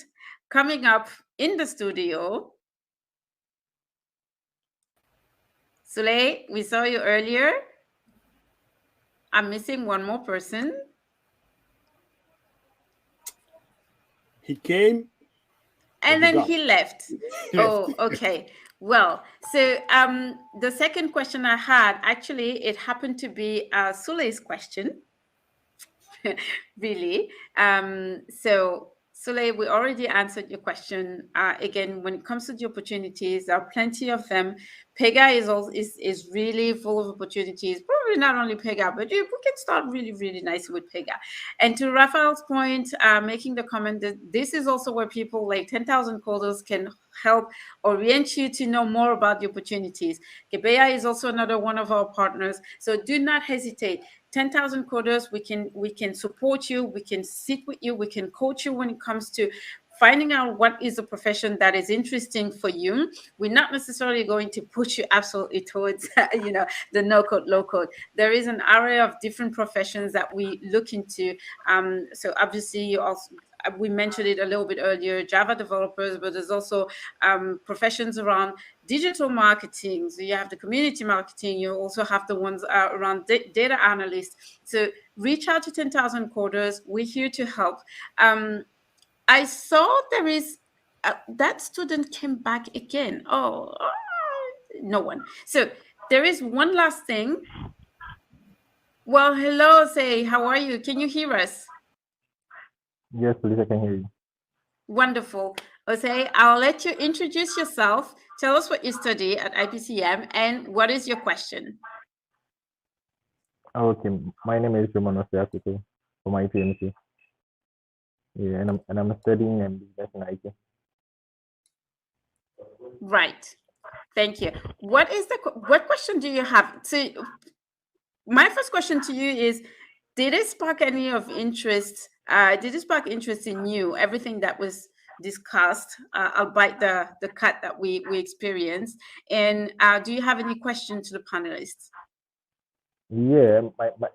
coming up in the studio. Sule, we saw you earlier. I'm missing one more person. He came. And then he left. Oh, okay. Well, so the second question I had, actually, it happened to be Sule's question. Really. So Sule, we already answered your question. Again, when it comes to the opportunities, there are plenty of them, Pega is really full of opportunities. Probably not only Pega, but we can start really, really nicely with Pega. And to Raphael's point, making the comment that this is also where people like 10,000 coders can help orient you to know more about the opportunities. Gebea is also another one of our partners. So do not hesitate. 10,000 coders, we can support you, we can sit with you, we can coach you when it comes to finding out what is a profession that is interesting for you. We're not necessarily going to push you absolutely towards, the no code, low code. There is an array of different professions that we look into. So obviously, you also we mentioned it a little bit earlier, Java developers, but there's also professions around digital marketing. So you have the community marketing. You also have the ones around data analysts. So reach out to 10,000 coders. We're here to help. I saw there is that student came back again. No one. So there is one last thing. Well, hello, Say. How are you? Can you hear us? Yes, please, I can hear you. Wonderful. Jose, I'll let you introduce yourself. Tell us what you study at IPCM and what is your question? Okay, my name is Roman Osiakuto from IPMC. Yeah, and I'm studying business in IT. Right. Thank you. What question do you have? So my first question to you is, did it spark any of interest? Did it spark interest in you? Everything that was discussed, albeit the cut that we experienced. And do you have any questions to the panelists? Yeah,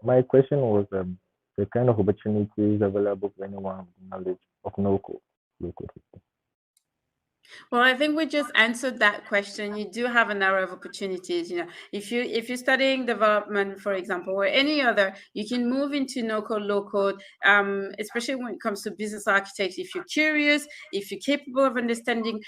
my question was the kind of opportunities available for anyone with knowledge of no code, low code system. Well, I think we just answered that question. You do have a number of opportunities. If you're studying development, for example, or any other, you can move into no code, low code, especially when it comes to business architects. If you're curious, if you're capable of understanding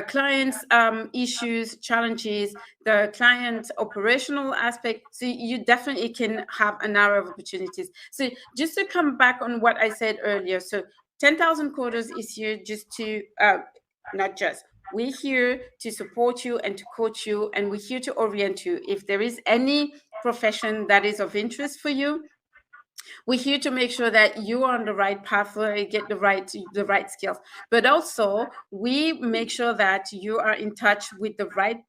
clients' issues, challenges, the client operational aspect. So you definitely can have a number of opportunities. So just to come back on what I said earlier, so 10,000 coders is here just to we're here to support you and to coach you, and we're here to orient you. If there is any profession that is of interest for you, we're here to make sure that you are on the right path where you get the right skills. But also, we make sure that you are in touch with the right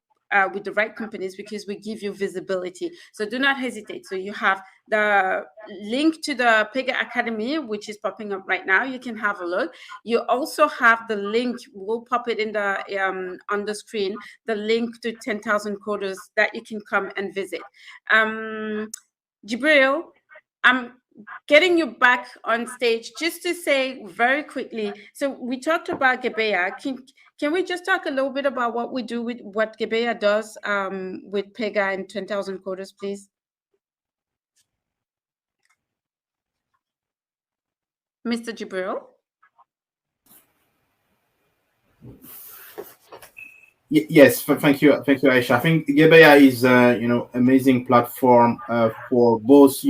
companies, because we give you visibility. So do not hesitate. So you have the link to the Pega Academy, which is popping up right now. You can have a look. You also have the link. We'll pop it in the on the screen. The link to 10,000 coders that you can come and visit. Jibril, I'm getting you back on stage just to say very quickly. So we talked about Gebea. Can we just talk a little bit about what we do with what Gebea does with Pega and 10,000 coders, please? Mr. Jibril? Yes, thank you, Aisha. I think Gebea is amazing platform for both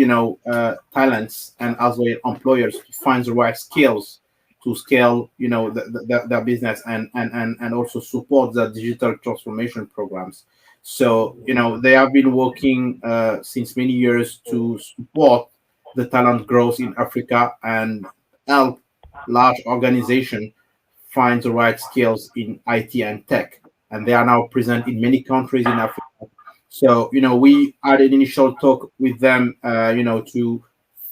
talents and as well employers to find the right skills to scale their business and also support the digital transformation programs. So they have been working since many years to support the talent growth in Africa and help large organizations find the right skills in IT and tech, and they are now present in many countries in Africa. So, we had an initial talk with them, to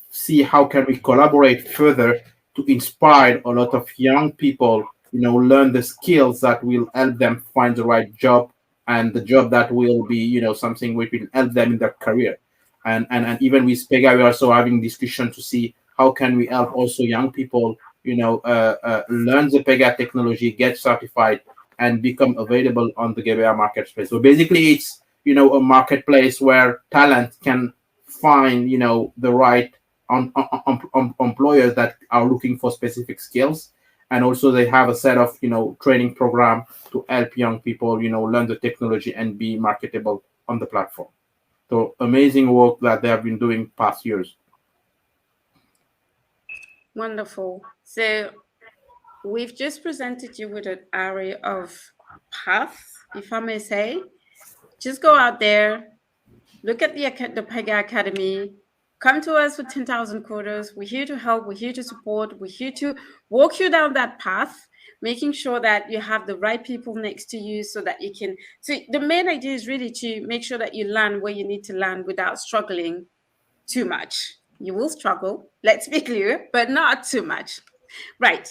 see how can we collaborate further to inspire a lot of young people, learn the skills that will help them find the right job and the job that will be, something which will help them in their career. And even with Pega, we're also having discussion to see how can we help also young people, learn the Pega technology, get certified, and become available on the Gebea marketplace. So basically, it's a marketplace where talent can find the right employers that are looking for specific skills, and also they have a set of training program to help young people learn the technology and be marketable on the platform. So amazing work that they have been doing past years. Wonderful. So we've just presented you with an array of paths, if I may say. Just go out there, look at the Pega Academy. Come to us with 10,000 coders. We're here to help. We're here to support. We're here to walk you down that path, making sure that you have the right people next to you so that you can. So the main idea is really to make sure that you land where you need to land without struggling too much. You will struggle, let's be clear, but not too much. Right.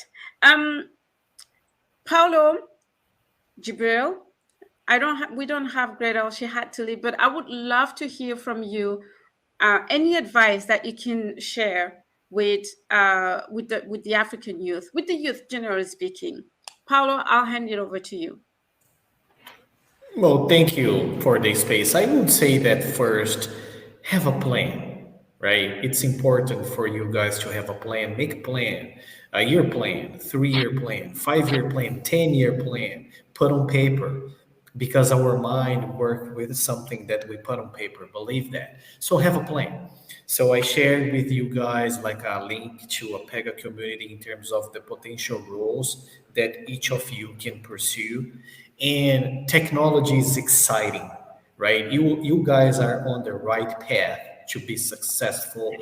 Paulo, Jibril, we don't have Gretel. She had to leave, but I would love to hear from you. Any advice that you can share with the African youth, with the youth generally speaking. Paulo, I'll hand it over to you. Well, thank you for the space. I would say that first, have a plan, right? It's important for you guys to have a plan. Make a plan, a year plan, 3 year plan, 5 year plan, 10 year plan. Put on paper, because our mind work with something that we put on paper. Believe that. So have a plan. So I shared with you guys like a link to a Pega community in terms of the potential roles that each of you can pursue. And technology is exciting, right? You guys are on the right path to be successful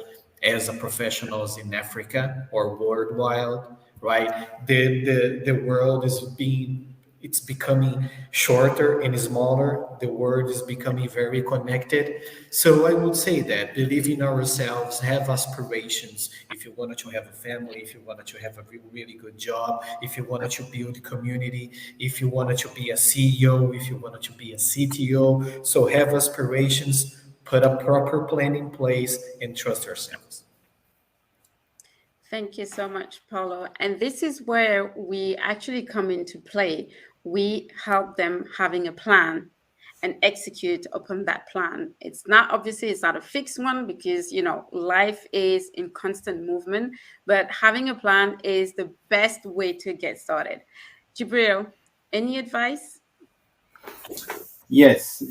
as a professionals in Africa or worldwide, right? The world is being, it's becoming shorter and smaller. The world is becoming very connected. So I would say that believe in ourselves, have aspirations. If you wanted to have a family, if you wanted to have a really good job, if you wanted to build community, if you wanted to be a CEO, if you wanted to be a CTO, so have aspirations, put a proper plan in place, and trust yourselves. Thank you so much, Paulo. And this is where we actually come into play. We help them having a plan and execute upon that plan. It's not a fixed one because life is in constant movement, but having a plan is the best way to get started. Jibril, any advice? Yes.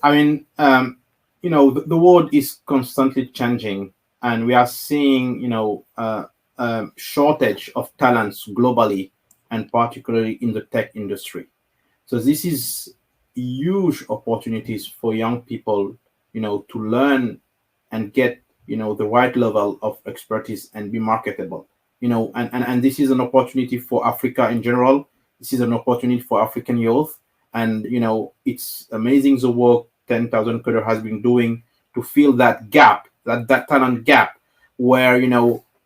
I mean, the world is constantly changing, and we are seeing, shortage of talents globally, and particularly in the tech industry. So this is huge opportunities for young people, to learn and get, the right level of expertise and be marketable. And this is an opportunity for Africa in general. This is an opportunity for African youth. And, it's amazing the work 10,000 Coder has been doing to fill that gap, that talent gap, where,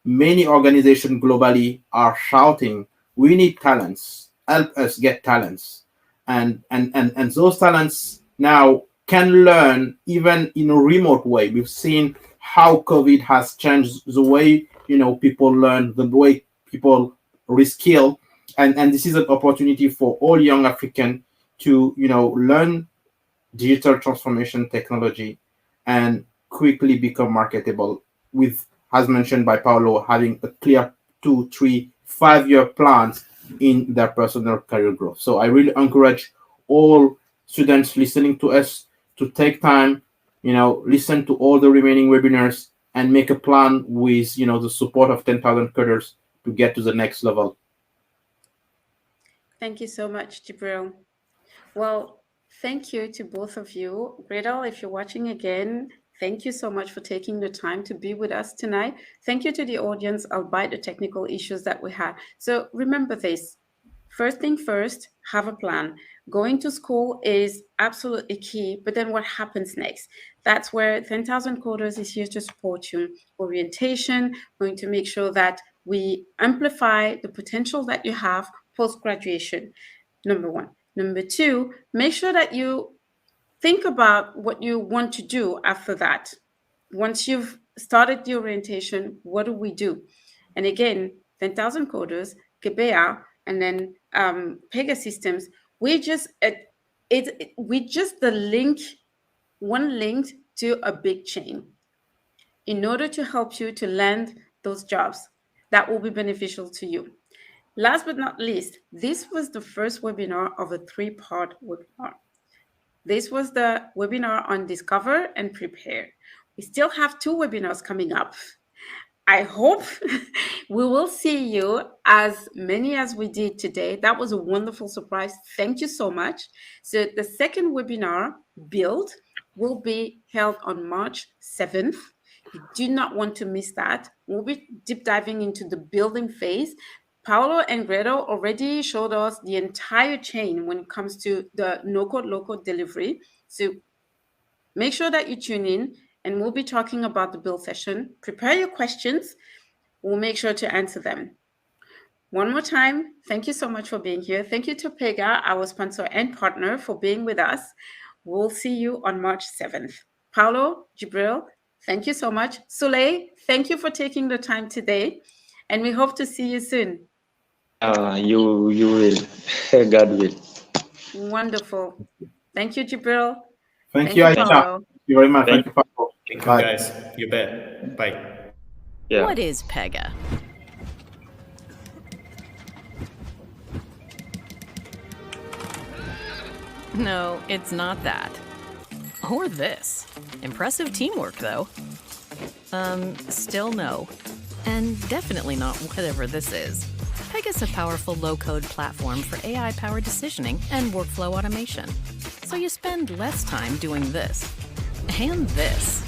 many organizations globally are shouting, we need talents, help us get talents. And those talents now can learn even in a remote way. We've seen how COVID has changed the way people learn, the way people reskill, and this is an opportunity for all young African to learn digital transformation technology and quickly become marketable with, as mentioned by Paulo, having a clear 2, 3, 5 year plans in their personal career growth. So I really encourage all students listening to us to take time, listen to all the remaining webinars and make a plan with, the support of 10,000 coders to get to the next level. Thank you so much, Jibril. Well, thank you to both of you. Gretel, if you're watching again, thank you so much for taking the time to be with us tonight. Thank you to the audience, albeit the technical issues that we had. So remember this. First thing first, have a plan. Going to school is absolutely key, but then what happens next? That's where 10,000 Coders is here to support you. Orientation, going to make sure that we amplify the potential that you have post-graduation, number one. Number two, make sure that you think about what you want to do after that. Once you've started the orientation, what do we do? And again, 10,000 Coders, Gebea, and then Pega Systems, we just the link, one link to a big chain in order to help you to land those jobs that will be beneficial to you. Last but not least, this was the first webinar of a 3-part webinar. This was the webinar on Discover and Prepare. We still have 2 webinars coming up. I hope we will see you as many as we did today. That was a wonderful surprise. Thank you so much. So the second webinar, Build, will be held on March 7th. You do not want to miss that. We'll be deep diving into the building phase. Paolo and Gretel already showed us the entire chain when it comes to the no-code, low-code delivery. So make sure that you tune in, and we'll be talking about the build session. Prepare your questions. We'll make sure to answer them. One more time, thank you so much for being here. Thank you to Pega, our sponsor and partner, for being with us. We'll see you on March 7th. Paulo, Jibril, thank you so much. Soleil, thank you for taking the time today, and we hope to see you soon. You will. God will. Wonderful. Thank you, Jibril. Thank you, Aisha. Paulo. Thank you very much. Thank Thank you, Paolo. Thank you, Bye. guys. You bet. Bye. Yeah. What is Pega? No, it's not that. Or this. Impressive teamwork, though. Still no. And definitely not whatever this is. Pega's a powerful low-code platform for AI-powered decisioning and workflow automation. So you spend less time doing this. And this.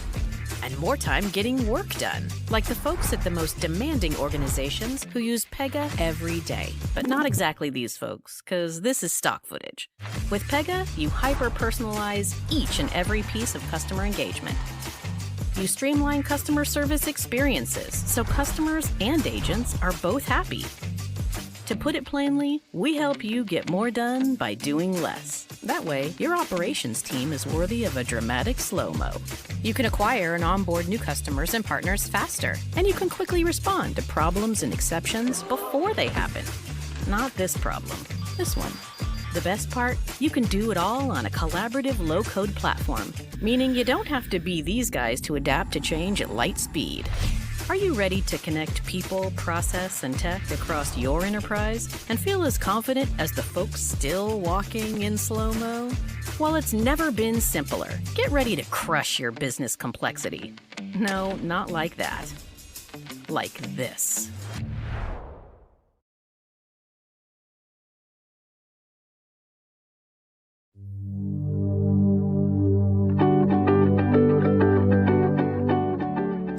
And more time getting work done, like the folks at the most demanding organizations who use Pega every day. But not exactly these folks, because this is stock footage. With Pega, you hyper-personalize each and every piece of customer engagement. You streamline customer service experiences so customers and agents are both happy. To put it plainly, we help you get more done by doing less. That way, your operations team is worthy of a dramatic slow-mo. You can acquire and onboard new customers and partners faster, and you can quickly respond to problems and exceptions before they happen. Not this problem, this one. The best part? You can do it all on a collaborative low-code platform, meaning you don't have to be these guys to adapt to change at light speed. Are you ready to connect people, process, and tech across your enterprise and feel as confident as the folks still walking in slow-mo? Well, it's never been simpler. Get ready to crush your business complexity. No, not like that. Like this.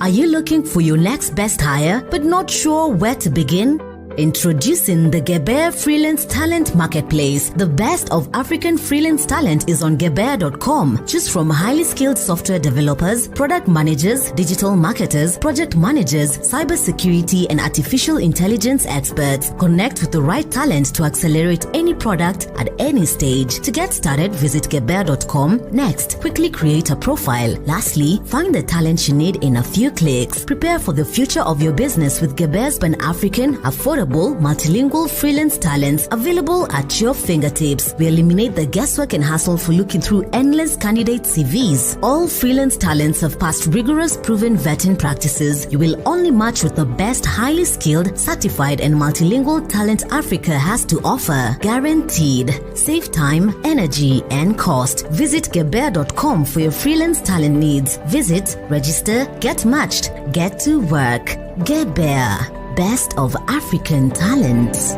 Are you looking for your next best hire but not sure where to begin? Introducing the Geber Freelance Talent Marketplace. The best of African freelance talent is on geber.com. Choose from highly skilled software developers, product managers, digital marketers, project managers, cybersecurity, and artificial intelligence experts. Connect with the right talent to accelerate any product at any stage. To get started, visit geber.com. Next, quickly create a profile. Lastly, find the talent you need in a few clicks. Prepare for the future of your business with Geber's Pan-African, affordable, multilingual freelance talents available at your fingertips. We eliminate the guesswork and hassle for looking through endless candidate CVs. All freelance talents have passed rigorous proven vetting practices. You will only match with the best highly skilled, certified, and multilingual talent Africa has to offer. Guaranteed. Save time, energy, and cost. Visit geber.com for your freelance talent needs. Visit, register, get matched, get to work. Geber. Best of African talents.